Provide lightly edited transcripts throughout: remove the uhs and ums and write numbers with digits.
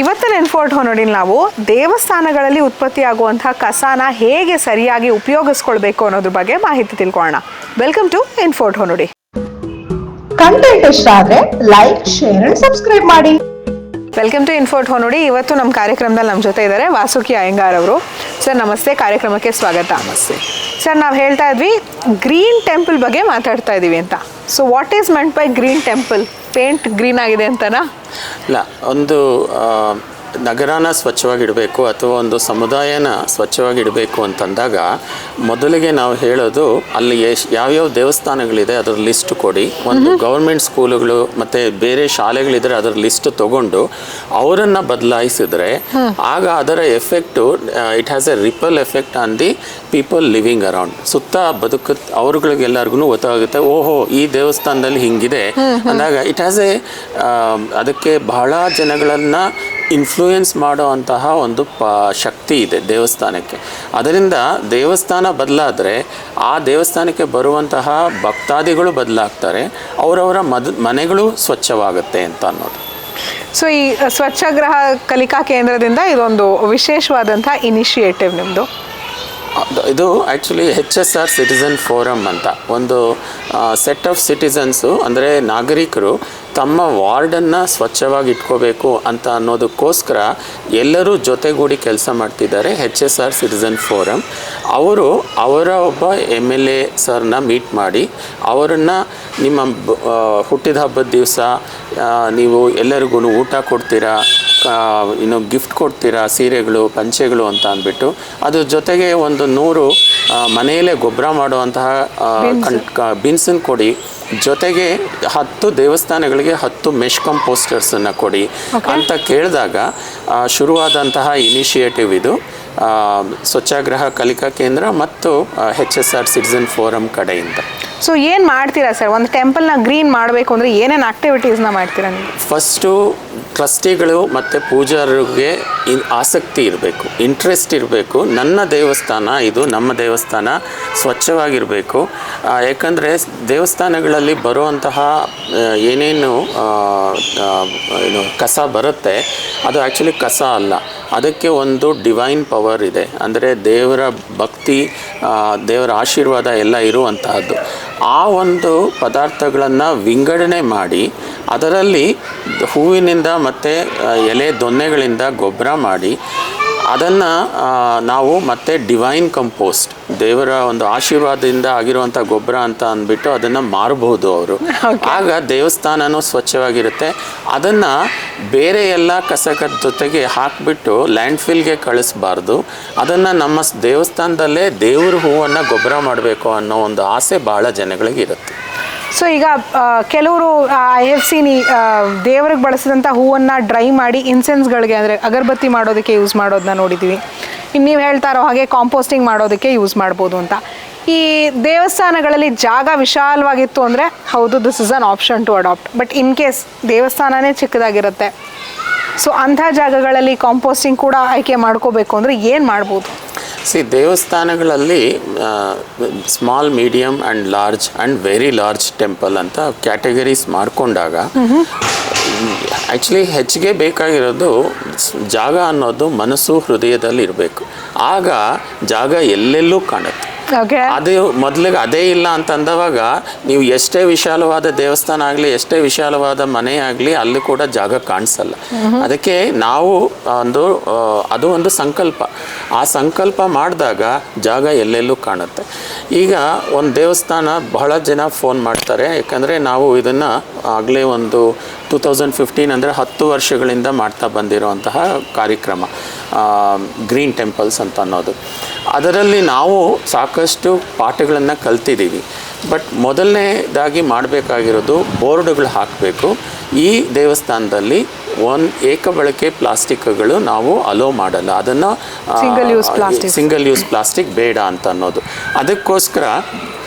ಇವತ್ತಿನ ಇನ್ಫೋರ್ಟ್ ನೋಡಿ ನಾವು ದೇವಸ್ಥಾನಗಳಲ್ಲಿ ಉತ್ಪತ್ತಿಯಾಗುವಂತಹ ಕಸಾನ ಹೇಗೆ ಸರಿಯಾಗಿ ಉಪಯೋಗಿಸ್ಕೊಳ್ಬೇಕು ಅನ್ನೋದ್ರ ಬಗ್ಗೆ ಮಾಹಿತಿ ತಿಳ್ಕೊಳ್ಳೋಣ. ವೆಲ್ಕಮ್ ಟು ಇನ್ಫೋರ್ಟ್ ನೋಡಿ. ಕಂಟೆಂಟ್ ಇಷ್ಟ ಆದ್ರೆ ಲೈಕ್, ಶೇರ್ ಅಂಡ್ ಸಬ್ಸ್ಕ್ರೈಬ್ ಮಾಡಿ. ವೆಲ್ಕಮ್ ಟು ಇನ್ಫೋರ್ಟ್ ನೋಡಿ. ಇವತ್ತು ನಮ್ಮ ಕಾರ್ಯಕ್ರಮದಲ್ಲಿ ನಮ್ಮ ಜೊತೆ ಇದ್ದಾರೆ ವಾಸುಕಿ ಅಯ್ಯಂಗಾರ್ ಅವರು. ಸರ್ ನಮಸ್ತೆ, ಕಾರ್ಯಕ್ರಮಕ್ಕೆ ಸ್ವಾಗತ. ನಮಸ್ತೆ ಸರ್, ನಾವು ಹೇಳ್ತಾ ಇದ್ವಿ ಗ್ರೀನ್ ಟೆಂಪಲ್ ಬಗ್ಗೆ ಮಾತಾಡ್ತಾ ಇದ್ದೀವಿ ಅಂತ. So what is meant by green temple? Paint green ಆಗಿದೆ ಅಂತನಾ? ಇಲ್ಲ, ಒಂದು ನಗರನ ಸ್ವಚ್ಛವಾಗಿಡಬೇಕು ಅಥವಾ ಒಂದು ಸಮುದಾಯನ ಸ್ವಚ್ಛವಾಗಿಡಬೇಕು ಅಂತಂದಾಗ ಮೊದಲಿಗೆ ನಾವು ಹೇಳೋದು ಅಲ್ಲಿ ಯಾವ್ಯಾವ ದೇವಸ್ಥಾನಗಳಿದೆ ಅದರ ಲಿಸ್ಟ್ ಕೊಡಿ. ಒಂದು ಗೌರ್ಮೆಂಟ್ ಸ್ಕೂಲುಗಳು ಮತ್ತು ಬೇರೆ ಶಾಲೆಗಳಿದ್ರೆ ಅದರ ಲಿಸ್ಟ್ ತೊಗೊಂಡು ಅವರನ್ನು ಬದಲಾಯಿಸಿದ್ರೆ ಆಗ ಅದರ effect it has A ripple effect on the people living around. ಸುತ್ತ ಅವ್ರಗಳಿಗೆಲ್ಲರಿಗೂ ಗೊತ್ತಾಗುತ್ತೆ, ಓಹೋ ಈ ದೇವಸ್ಥಾನದಲ್ಲಿ ಹಿಂಗಿದೆ ಅಂದಾಗ ಇಟ್ ಹ್ಯಾಸ್ ಎ ಅದಕ್ಕೆ ಬಹಳ ಜನಗಳನ್ನು ಇನ್ಫ್ಲೂಯೆನ್ಸ್ ಮಾಡುವಂತಹ ಒಂದು ಶಕ್ತಿ ಇದೆ ದೇವಸ್ಥಾನಕ್ಕೆ. ಅದರಿಂದ ದೇವಸ್ಥಾನ ಬದಲಾದರೆ ಆ ದೇವಸ್ಥಾನಕ್ಕೆ ಬರುವಂತಹ ಭಕ್ತಾದಿಗಳು ಬದಲಾಗ್ತಾರೆ, ಅವರವರ ಮನೆಗಳು ಸ್ವಚ್ಛವಾಗುತ್ತೆ ಅಂತ ಅನ್ನೋದು. ಸೊ ಈ ಸ್ವಚ್ಛಗ್ರಹ ಕಲಿಕಾ ಕೇಂದ್ರದಿಂದ ಇದೊಂದು ವಿಶೇಷವಾದಂಥ ಇನಿಷಿಯೇಟಿವ್ ನಿಮ್ಮದು. ಇದು ಆ್ಯಕ್ಚುಲಿ HSR ಸಿಟಿಸನ್ ಫೋರಮ್ ಅಂತ ಒಂದು ಸೆಟ್ ಆಫ್ ಸಿಟಿಸನ್ಸು, ಅಂದರೆ ನಾಗರಿಕರು ತಮ್ಮ ವಾರ್ಡನ್ನು ಸ್ವಚ್ಛವಾಗಿ ಇಟ್ಕೋಬೇಕು ಅಂತ ಅನ್ನೋದಕ್ಕೋಸ್ಕರ ಎಲ್ಲರೂ ಜೊತೆಗೂಡಿ ಕೆಲಸ ಮಾಡ್ತಿದ್ದಾರೆ. HSR ಸಿಟಿಸನ್ ಫೋರಮ್ ಅವರು ಅವರ ಒಬ್ಬ MLA ಸರ್ನ ಮೀಟ್ ಮಾಡಿ ಅವರನ್ನು ನಿಮ್ಮ ಹುಟ್ಟಿದ ಹಬ್ಬದ ದಿವಸ ನೀವು ಎಲ್ಲರಿಗೂ ಊಟ ಕೊಡ್ತೀರಾ, ಇನ್ನು ಗಿಫ್ಟ್ ಕೊಡ್ತೀರಾ, ಸೀರೆಗಳು ಪಂಚೆಗಳು ಅಂತ ಅಂದ್ಬಿಟ್ಟು ಅದ್ರ ಜೊತೆಗೆ ಒಂದು 100 ಮನೆಯಲ್ಲೇ ಗೊಬ್ಬರ ಮಾಡುವಂತಹ ಬಿನ್ಸನ್ನು ಕೊಡಿ, ಜೊತೆಗೆ 10 ದೇವಸ್ಥಾನಗಳಿಗೆ 10 ಮೆಶ್ ಕಂಪೋಸ್ಟರ್ಸನ್ನು ಕೊಡಿ ಅಂತ ಕೇಳಿದಾಗ ಶುರುವಾದಂತಹ ಇನಿಷಿಯೇಟಿವ್ ಇದು ಸ್ವಚ್ಛಾಗ್ರಹ ಕಲಿಕಾ ಕೇಂದ್ರ ಮತ್ತು HSR ಸಿಟಿಸನ್ ಫೋರಮ್ ಕಡೆಯಿಂದ. ಸೊ ಏನು ಮಾಡ್ತೀರಾ ಸರ್? ಒಂದು ಟೆಂಪಲ್ನ ಗ್ರೀನ್ ಮಾಡಬೇಕು ಅಂದರೆ ಏನೇನು ಆಕ್ಟಿವಿಟೀಸ್ನ ಮಾಡ್ತೀರಾ ನೀವು? ಫಸ್ಟು ಟ್ರಸ್ಟಿಗಳು ಮತ್ತು ಪೂಜಾರಿಗೆ ಆಸಕ್ತಿ ಇರಬೇಕು, ಇಂಟ್ರೆಸ್ಟ್ ಇರಬೇಕು. ನನ್ನ ದೇವಸ್ಥಾನ ಇದು, ನಮ್ಮ ದೇವಸ್ಥಾನ ಸ್ವಚ್ಛವಾಗಿರಬೇಕು. ಯಾಕಂದರೆ ದೇವಸ್ಥಾನಗಳಲ್ಲಿ ಬರುವಂತಹ ಏನೇನು ಕಸ ಬರುತ್ತೆ ಅದು ಆ್ಯಕ್ಚುಲಿ ಕಸ ಅಲ್ಲ, ಅದಕ್ಕೆ ಒಂದು ಡಿವೈನ್ ಪವರ್ ಇದೆ. ಅಂದರೆ ದೇವರ ಭಕ್ತಿ, ದೇವರ ಆಶೀರ್ವಾದ ಎಲ್ಲ ಇರುವಂತಹದ್ದು. ಆ ಒಂದು ಪದಾರ್ಥಗಳನ್ನು ವಿಂಗಡಣೆ ಮಾಡಿ ಅದರಲ್ಲಿ ಹೂವಿನಿಂದ ಮತ್ತು ಎಲೆ ದೊನ್ನೆಗಳಿಂದ ಗೊಬ್ಬರ ಮಾಡಿ ಅದನ್ನು ನಾವು ಮತ್ತೆ ಡಿವೈನ್ ಕಂಪೋಸ್ಟ್, ದೇವರ ಒಂದು ಆಶೀರ್ವಾದದಿಂದ ಆಗಿರುವಂಥ ಗೊಬ್ಬರ ಅಂತ ಅಂದ್ಬಿಟ್ಟು ಅದನ್ನು ಮಾರಬಹುದು ಅವರು. ಆಗ ದೇವಸ್ಥಾನನೂ ಸ್ವಚ್ಛವಾಗಿರುತ್ತೆ. ಅದನ್ನು ಬೇರೆ ಎಲ್ಲ ಕಸದ ಜೊತೆಗೆ ಹಾಕಿಬಿಟ್ಟು ಲ್ಯಾಂಡ್ಫಿಲ್ಗೆ ಕಳಿಸ್ಬಾರ್ದು. ಅದನ್ನು ನಮ್ಮ ದೇವಸ್ಥಾನದಲ್ಲೇ ದೇವ್ರ ಹೂವನ್ನು ಗೊಬ್ಬರ ಮಾಡಬೇಕು ಅನ್ನೋ ಒಂದು ಆಸೆ ಭಾಳ ಜನಗಳಿಗೆ ಇರುತ್ತೆ. ಸೊ ಈಗ ಕೆಲವರು IFC ದೇವ್ರಿಗೆ ಬಳಸಿದಂಥ ಹೂವನ್ನು ಡ್ರೈ ಮಾಡಿ ಇನ್ಸೆನ್ಸ್ಗಳಿಗೆ ಅಂದರೆ ಅಗರಬತ್ತಿ ಮಾಡೋದಕ್ಕೆ ಯೂಸ್ ಮಾಡೋದನ್ನ ನೋಡಿದ್ದೀವಿ. ಇನ್ನು ನೀವು ಹೇಳ್ತಾ ಇರೋ ಹಾಗೆ ಕಾಂಪೋಸ್ಟಿಂಗ್ ಮಾಡೋದಕ್ಕೆ ಯೂಸ್ ಮಾಡ್ಬೋದು ಅಂತ. ಈ ದೇವಸ್ಥಾನಗಳಲ್ಲಿ ಜಾಗ ವಿಶಾಲವಾಗಿತ್ತು ಅಂದರೆ ಹೌದು, this is an option to adapt. But in case ದೇವಸ್ಥಾನನೇ ಚಿಕ್ಕದಾಗಿರುತ್ತೆ, ಸೊ ಅಂಥ ಜಾಗಗಳಲ್ಲಿ ಕಾಂಪೋಸ್ಟಿಂಗ್ ಕೂಡ ಆಯ್ಕೆ ಮಾಡ್ಕೋಬೇಕು ಅಂದರೆ ಏನು ಮಾಡ್ಬೋದು? ದೇವಸ್ಥಾನಗಳಲ್ಲಿ small, medium and large and very large temple ಅಂತ ಕ್ಯಾಟಗರೀಸ್ ಮಾಡಿಕೊಂಡಾಗ ಆ್ಯಕ್ಚುಲಿ ಹೆಚ್ಚಿಗೆ ಬೇಕಾಗಿರೋದು ಜಾಗ ಅನ್ನೋದು ಮನಸ್ಸು ಹೃದಯದಲ್ಲಿ ಇರಬೇಕು. ಆಗ ಜಾಗ ಎಲ್ಲೆಲ್ಲೂ ಕಾಣುತ್ತೆ. ಅದು ಮೊದಲಿಗೆ ಅದೇ ಇಲ್ಲ ಅಂತಂದವಾಗ ನೀವು ಎಷ್ಟೇ ವಿಶಾಲವಾದ ದೇವಸ್ಥಾನ ಆಗಲಿ, ಎಷ್ಟೇ ವಿಶಾಲವಾದ ಮನೆ ಆಗಲಿ, ಅಲ್ಲಿ ಕೂಡ ಜಾಗ ಕಾಣಿಸಲ್ಲ. ಅದಕ್ಕೆ ನಾವು ಅದು ಒಂದು ಸಂಕಲ್ಪ, ಆ ಸಂಕಲ್ಪ ಮಾಡಿದಾಗ ಜಾಗ ಎಲ್ಲೆಲ್ಲೂ ಕಾಣುತ್ತೆ. ಈಗ ಒಂದು ದೇವಸ್ಥಾನ ಬಹಳ ಜನ ಫೋನ್ ಮಾಡ್ತಾರೆ, ಯಾಕಂದರೆ ನಾವು ಇದನ್ನು ಆಗಲೇ ಒಂದು 2015 ಅಂದರೆ 10 ವರ್ಷಗಳಿಂದ ಮಾಡ್ತಾ ಬಂದಿರುವಂತಹ ಕಾರ್ಯಕ್ರಮ ಗ್ರೀನ್ ಟೆಂಪಲ್ಸ್ ಅಂತ ಅನ್ನೋದು. ಅದರಲ್ಲಿ ನಾವು ಸಾಕಷ್ಟು ಪಾಠಗಳನ್ನು ಕಲ್ತಿದ್ದೀವಿ. ಬಟ್ ಮೊದಲನೇದಾಗಿ ಮಾಡಬೇಕಾಗಿರೋದು ಬೋರ್ಡ್ಗಳು ಹಾಕಬೇಕು. ಈ ದೇವಸ್ಥಾನದಲ್ಲಿ ಏಕ ಬಳಕೆ ಪ್ಲಾಸ್ಟಿಕ್ಗಳು ನಾವು ಅಲೋ ಮಾಡಲ್ಲ, ಅದನ್ನು ಸಿಂಗಲ್ ಯೂಸ್ ಪ್ಲಾಸ್ಟಿಕ್ ಬೇಡ ಅಂತ ಅನ್ನೋದು. ಅದಕ್ಕೋಸ್ಕರ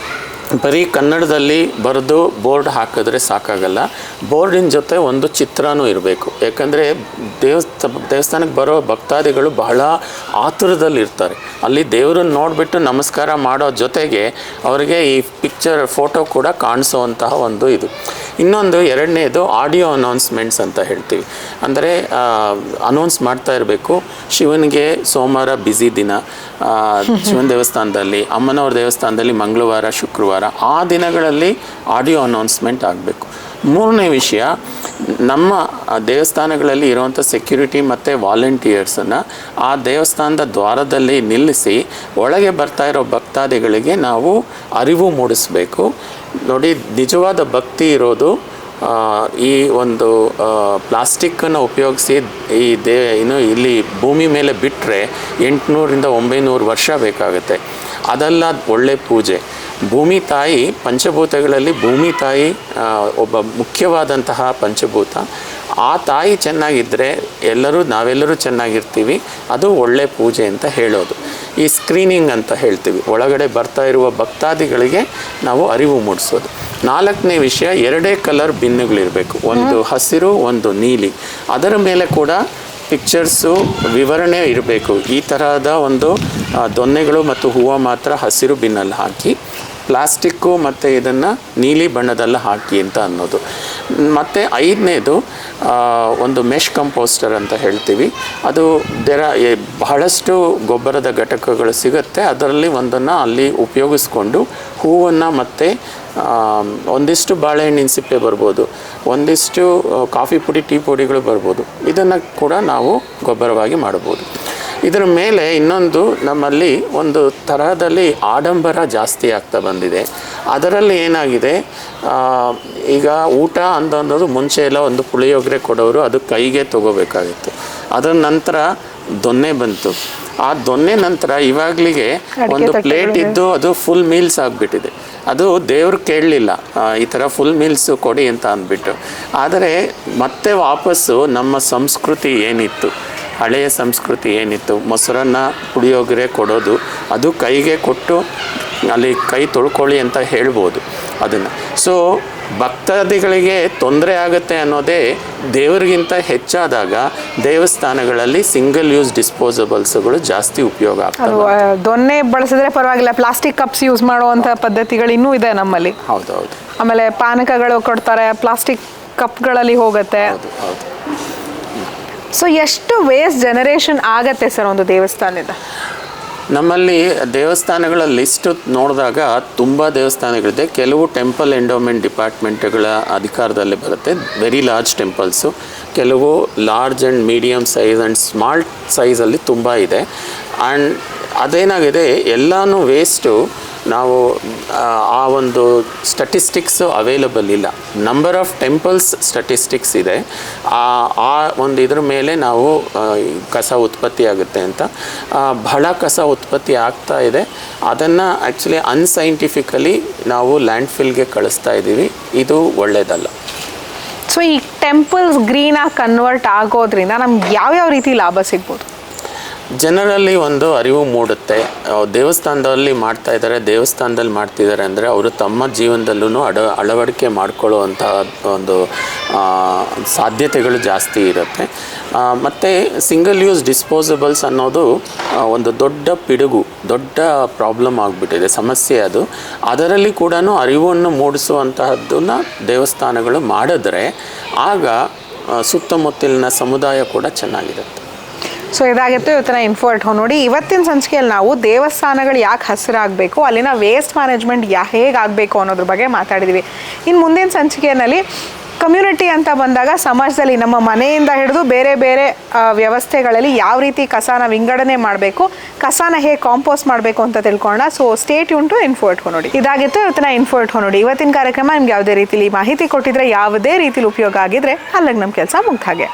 ಬರೀ ಕನ್ನಡದಲ್ಲಿ ಬರೆದು ಬೋರ್ಡ್ ಹಾಕಿದ್ರೆ ಸಾಕಾಗಲ್ಲ, ಬೋರ್ಡಿನ ಜೊತೆ ಒಂದು ಚಿತ್ರನೂ ಇರಬೇಕು. ಯಾಕಂದರೆ ದೇವಸ್ಥಾನಕ್ಕೆ ಬರೋ ಭಕ್ತಾದಿಗಳು ಬಹಳ ಆತುರದಲ್ಲಿರ್ತಾರೆ. ಅಲ್ಲಿ ದೇವರನ್ನು ನೋಡಿಬಿಟ್ಟು ನಮಸ್ಕಾರ ಮಾಡೋ ಜೊತೆಗೆ ಅವರಿಗೆ ಈ ಫೋಟೋ ಕೂಡ ಕಾಣಿಸೋವಂತಹ ಒಂದು ಇದು. ಇನ್ನೊಂದು ಎರಡನೇದು ಆಡಿಯೋ ಅನೌನ್ಸ್ಮೆಂಟ್ಸ್ ಅಂತ ಹೇಳ್ತೀವಿ. ಅಂದರೆ ಅನೌನ್ಸ್ ಮಾಡ್ತಾ ಇರಬೇಕು, ಶಿವನಿಗೆ ಸೋಮವಾರ ಬ್ಯುಸಿ ದಿನ ಶಿವನ ದೇವಸ್ಥಾನದಲ್ಲಿ, ಅಮ್ಮನವ್ರ ದೇವಸ್ಥಾನದಲ್ಲಿ ಮಂಗಳವಾರ ಶುಕ್ರವಾರ, ಆ ದಿನಗಳಲ್ಲಿ ಆಡಿಯೋ ಅನೌನ್ಸ್ಮೆಂಟ್ ಆಗಬೇಕು. ಮೂರನೇ ವಿಷಯ, ನಮ್ಮ ದೇವಸ್ಥಾನಗಳಲ್ಲಿ ಇರುವಂಥ ಸೆಕ್ಯೂರಿಟಿ ಮತ್ತು ವಾಲಂಟಿಯರ್ಸನ್ನು ಆ ದೇವಸ್ಥಾನದ ದ್ವಾರದಲ್ಲಿ ನಿಲ್ಲಿಸಿ ಒಳಗೆ ಬರ್ತಾ ಇರೋ ಭಕ್ತಾದಿಗಳಿಗೆ ನಾವು ಅರಿವು ಮೂಡಿಸಬೇಕು. ನೋಡಿ, ನಿಜವಾದ ಭಕ್ತಿ ಇರೋದು ಈ ಒಂದು ಪ್ಲಾಸ್ಟಿಕ್ಕನ್ನು ಉಪಯೋಗಿಸಿ ಇಲ್ಲಿ ಭೂಮಿ ಮೇಲೆ ಬಿಟ್ಟರೆ 800-900 ವರ್ಷ ಬೇಕಾಗುತ್ತೆ. ಅದೆಲ್ಲ ಒಳ್ಳೆ ಪೂಜೆ. ಭೂಮಿ ತಾಯಿ, ಪಂಚಭೂತಗಳಲ್ಲಿ ಭೂಮಿ ತಾಯಿ ಒಬ್ಬ ಮುಖ್ಯವಾದಂತಹ ಪಂಚಭೂತ. ಆ ತಾಯಿ ಚೆನ್ನಾಗಿದ್ದರೆ ನಾವೆಲ್ಲರೂ ಚೆನ್ನಾಗಿರ್ತೀವಿ. ಅದು ಒಳ್ಳೆ ಪೂಜೆ ಅಂತ ಹೇಳೋದು. ಈ ಸ್ಕ್ರೀನಿಂಗ್ ಅಂತ ಹೇಳ್ತೀವಿ, ಒಳಗಡೆ ಬರ್ತಾ ಇರುವ ಭಕ್ತಾದಿಗಳಿಗೆ ನಾವು ಅರಿವು ಮೂಡಿಸೋದು. ನಾಲ್ಕನೇ ವಿಷಯ, 2 ಕಲರ್ ಬಿನ್ನುಗಳಿರಬೇಕು, ಒಂದು ಹಸಿರು ಒಂದು ನೀಲಿ. ಅದರ ಮೇಲೆ ಕೂಡ ಪಿಕ್ಚರ್ಸು ವಿವರಣೆ ಇರಬೇಕು. ಈ ತರಹದ ಒಂದು ದೊನ್ನೆಗಳು ಮತ್ತು ಹೂವು ಮಾತ್ರ ಹಸಿರು ಬಿನ್ನಲ್ಲಿ ಹಾಕಿ, ಪ್ಲಾಸ್ಟಿಕ್ಕು ಮತ್ತು ಇದನ್ನು ನೀಲಿ ಬಣ್ಣದಲ್ಲಿ ಹಾಕಿ ಅಂತ ಅನ್ನೋದು. ಮತ್ತು 5ನೇದು ಒಂದು ಮೆಶ್ ಕಂಪೋಸ್ಟರ್ ಅಂತ ಹೇಳ್ತೀವಿ. ಅದು ಬಹಳಷ್ಟು ಗೊಬ್ಬರದ ಘಟಕಗಳು ಸಿಗುತ್ತೆ. ಅದರಲ್ಲಿ ಒಂದನ್ನು ಅಲ್ಲಿ ಉಪಯೋಗಿಸ್ಕೊಂಡು ಹೂವನ್ನು ಮತ್ತು ಒಂದಿಷ್ಟು ಬಾಳೆಹಣ್ಣಿನ ಸಿಪ್ಪೆ ಬರ್ಬೋದು, ಒಂದಿಷ್ಟು ಕಾಫಿ ಪುಡಿ, ಟೀ ಪುಡಿಗಳು ಬರ್ಬೋದು. ಇದನ್ನು ಕೂಡ ನಾವು ಗೊಬ್ಬರವಾಗಿ ಮಾಡ್ಬೋದು. ಇದರ ಮೇಲೆ ಇನ್ನೊಂದು, ನಮ್ಮಲ್ಲಿ ಒಂದು ತರಹದಲ್ಲಿ ಆಡಂಬರ ಜಾಸ್ತಿ ಆಗ್ತಾ ಬಂದಿದೆ. ಅದರಲ್ಲಿ ಏನಾಗಿದೆ, ಈಗ ಊಟ ಅನ್ನೋದು ಮುಂಚೆ ಎಲ್ಲ ಒಂದು ಪುಳಿಯೋಗರೆ ಕೊಡೋರು ಅದು ಕೈಗೆ ತೊಗೋಬೇಕಾಗಿತ್ತು. ಅದರ ನಂತರ ದೊನ್ನೆ ಬಂತು. ಆ ದೊನ್ನೆ ನಂತರ ಇವಾಗಲಿಗೆ ಒಂದು ಪ್ಲೇಟ್ ಇದ್ದು ಅದು ಫುಲ್ ಮೀಲ್ಸ್ ಆಗಿಬಿಟ್ಟಿದೆ. ಅದು ದೇವ್ರು ಕೇಳಲಿಲ್ಲ ಈ ಥರ ಫುಲ್ ಮೀಲ್ಸು ಕೊಡಿ ಅಂತ ಅಂದ್ಬಿಟ್ಟು. ಆದರೆ ಮತ್ತೆ ವಾಪಸ್ಸು ನಮ್ಮ ಸಂಸ್ಕೃತಿ ಏನಿತ್ತು, ಹಳೆಯ ಸಂಸ್ಕೃತಿ ಏನಿತ್ತು, ಮೊಸರನ್ನ ಪುಳಿಯೋಗರೆ ಕೊಡೋದು, ಅದು ಕೈಗೆ ಕೊಟ್ಟು ಅಲ್ಲಿ ಕೈ ತೊಳ್ಕೊಳ್ಳಿ ಅಂತ ಹೇಳ್ಬೋದು ಅದನ್ನು. ಸೊ ಭಕ್ತಾದಿಗಳಿಗೆ ತೊಂದರೆ ಆಗುತ್ತೆ ಅನ್ನೋದೇ ದೇವರಿಗಿಂತ ಹೆಚ್ಚಾದಾಗ ದೇವಸ್ಥಾನಗಳಲ್ಲಿ ಸಿಂಗಲ್ ಯೂಸ್ ಡಿಸ್ಪೋಸಬಲ್ಸ್ಗಳು ಜಾಸ್ತಿ ಉಪಯೋಗ ಆಗ್ತವೆ. ದೊನ್ನೆ ಬಳಸಿದ್ರೆ ಪರವಾಗಿಲ್ಲ, ಪ್ಲಾಸ್ಟಿಕ್ ಕಪ್ಸ್ ಯೂಸ್ ಮಾಡುವಂಥ ಪದ್ಧತಿಗಳು ಇನ್ನೂ ಇದೆ ನಮ್ಮಲ್ಲಿ. ಹೌದೌದು. ಆಮೇಲೆ ಪಾನಕಗಳು ಕೊಡ್ತಾರೆ, ಪ್ಲಾಸ್ಟಿಕ್ ಕಪ್ಗಳಲ್ಲಿ ಹೋಗುತ್ತೆ. ಹೌದು. ಸೊ ಎಷ್ಟು ವೇಸ್ಟ್ ಜನರೇಷನ್ ಆಗತ್ತೆ ಸರ್ ಒಂದು ದೇವಸ್ಥಾನದಿಂದ? ನಮ್ಮಲ್ಲಿ ದೇವಸ್ಥಾನಗಳ ಲಿಸ್ಟ್ ನೋಡಿದಾಗ ತುಂಬ ದೇವಸ್ಥಾನಗಳಿದೆ. ಕೆಲವು ಟೆಂಪಲ್ ಎಂಡೋಮೆಂಟ್ ಡಿಪಾರ್ಟ್ಮೆಂಟ್ಗಳ ಅಧಿಕಾರದಲ್ಲಿ ಬರುತ್ತೆ, ವೆರಿ ಲಾರ್ಜ್ ಟೆಂಪಲ್ಸು. ಕೆಲವು large and medium size and small ಸೈಜಲ್ಲಿ ತುಂಬ ಇದೆ. ಆ್ಯಂಡ್ ಅದೇನಾಗಿದೆ, ಎಲ್ಲನೂ ವೇಸ್ಟು. ನಾವು ಆ ಒಂದು ಸ್ಟಟಿಸ್ಟಿಕ್ಸು ಅವೈಲಬಲ್ ಇಲ್ಲ. ನಂಬರ್ ಆಫ್ ಟೆಂಪಲ್ಸ್ ಸ್ಟಟಿಸ್ಟಿಕ್ಸ್ ಇದೆ. ಆ ಒಂದು ಇದ್ರ ಮೇಲೆ ನಾವು ಕಸ ಉತ್ಪತ್ತಿ ಆಗುತ್ತೆ ಅಂತ, ಬಹಳ ಕಸ ಉತ್ಪತ್ತಿ ಆಗ್ತಾ ಇದೆ. ಅದನ್ನು ಆ್ಯಕ್ಚುಲಿ ಅನ್ಸೈಂಟಿಫಿಕಲಿ ನಾವು ಲ್ಯಾಂಡ್ ಫಿಲ್ಗೆ ಕಳಿಸ್ತಾ ಇದ್ದೀವಿ. ಇದು ಒಳ್ಳೆಯದಲ್ಲ. ಸೊ ಈ ಟೆಂಪಲ್ಸ್ ಗ್ರೀನಾಗಿ ಕನ್ವರ್ಟ್ ಆಗೋದ್ರಿಂದ ನಮ್ಗೆ ಯಾವ್ಯಾವ ರೀತಿ ಲಾಭ ಸಿಗ್ಬೋದು? ಜನರಲ್ಲಿ ಒಂದು ಅರಿವು ಮೂಡುತ್ತೆ. ದೇವಸ್ಥಾನದಲ್ಲಿ ದೇವಸ್ಥಾನದಲ್ಲಿ ಮಾಡ್ತಿದ್ದಾರೆ ಅಂದರೆ ಅವರು ತಮ್ಮ ಜೀವನದಲ್ಲೂ ಅಳವಡಿಕೆ ಮಾಡ್ಕೊಳ್ಳುವಂಥ ಒಂದು ಸಾಧ್ಯತೆಗಳು ಜಾಸ್ತಿ ಇರುತ್ತೆ. ಮತ್ತು ಸಿಂಗಲ್ ಯೂಸ್ ಡಿಸ್ಪೋಸಬಲ್ಸ್ ಅನ್ನೋದು ಒಂದು ದೊಡ್ಡ ಪಿಡುಗು, ದೊಡ್ಡ ಪ್ರಾಬ್ಲಮ್ ಆಗಿಬಿಟ್ಟಿದೆ, ಸಮಸ್ಯೆ ಅದು. ಅದರಲ್ಲಿ ಕೂಡ ಅರಿವನ್ನು ಮೂಡಿಸುವಂತಹದ್ದನ್ನು ದೇವಸ್ಥಾನಗಳು ಮಾಡಿದ್ರೆ ಆಗ ಸುತ್ತಮುತ್ತಲಿನ ಸಮುದಾಯ ಕೂಡ ಚೆನ್ನಾಗಿರುತ್ತೆ. ಸೊ ಇದಾಗಿತ್ತು ಇವತ್ತಿನ ಇನ್ಫೋ ನೋಡಿ. ಇವತ್ತಿನ ಸಂಚಿಕೆಯಲ್ಲಿ ನಾವು ದೇವಸ್ಥಾನಗಳು ಯಾಕೆ ಹಸಿರಾಗಬೇಕು, ಅಲ್ಲಿನ ವೇಸ್ಟ್ ಮ್ಯಾನೇಜ್ಮೆಂಟ್ ಹೇಗಾಗಬೇಕು ಅನ್ನೋದ್ರ ಬಗ್ಗೆ ಮಾತಾಡಿದ್ವಿ. ಇನ್ನು ಮುಂದಿನ ಸಂಚಿಕೆಯಲ್ಲಿ ಕಮ್ಯುನಿಟಿ ಅಂತ ಬಂದಾಗ ಸಮಾಜದಲ್ಲಿ ನಮ್ಮ ಮನೆಯಿಂದ ಹಿಡಿದು ಬೇರೆ ಬೇರೆ ವ್ಯವಸ್ಥೆಗಳಲ್ಲಿ ಯಾವ ರೀತಿ ಕಸಾನ ವಿಂಗಡಣೆ ಮಾಡಬೇಕು, ಕಸಾನ ಹೇಗೆ ಕಾಂಪೋಸ್ಟ್ ಮಾಡಬೇಕು ಅಂತ ತಿಳ್ಕೊಳ್ಳೋಣ. So stay tune to info ನೋಡಿ. ಇದಾಗಿತ್ತು ಇವತ್ತಿನ ಇನ್ಫೋ ನೋಡಿ. ಇವತ್ತಿನ ಕಾರ್ಯಕ್ರಮ ನಿಮ್ಗೆ ಯಾವುದೇ ರೀತಿಲಿ ಮಾಹಿತಿ ಕೊಟ್ಟಿದ್ರೆ, ಯಾವುದೇ ರೀತಿಲಿ ಉಪಯೋಗ ಆಗಿದ್ರೆ ಅಲ್ಲಿಗೆ ನಮ್ಮ ಕೆಲಸ ಮುಗ್ದ ಹಾಗೆ.